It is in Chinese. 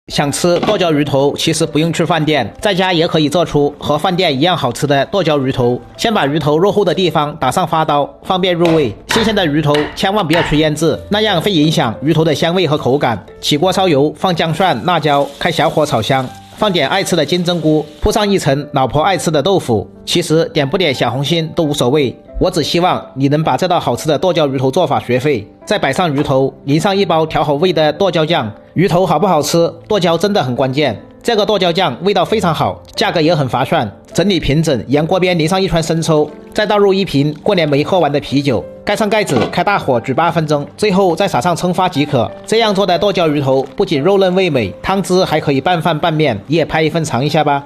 想吃剁椒鱼头，其实不用去饭店，在家也可以做出和饭店一样好吃的剁椒鱼头。先把鱼头入后的地方打上发刀，方便入味。新鲜的鱼头千万不要去腌制，那样会影响鱼头的香味和口感。起锅烧油，放姜蒜、辣椒，开小火炒香。放点爱吃的金针菇，铺上一层老婆爱吃的豆腐。其实点不点小红心都无所谓，我只希望你能把这道好吃的剁椒鱼头做法学会。再摆上鱼头，淋上一包调好味的剁椒酱。鱼头好不好吃，剁椒真的很关键。这个剁椒酱味道非常好，价格也很划算。整理平整，沿锅边淋上一圈生抽，再倒入一瓶过年没喝完的啤酒，盖上盖子，开大火煮8分钟，最后再撒上葱花即可。这样做的剁椒鱼头不仅肉嫩味美，汤汁还可以拌饭拌面，你也拍一份尝一下吧。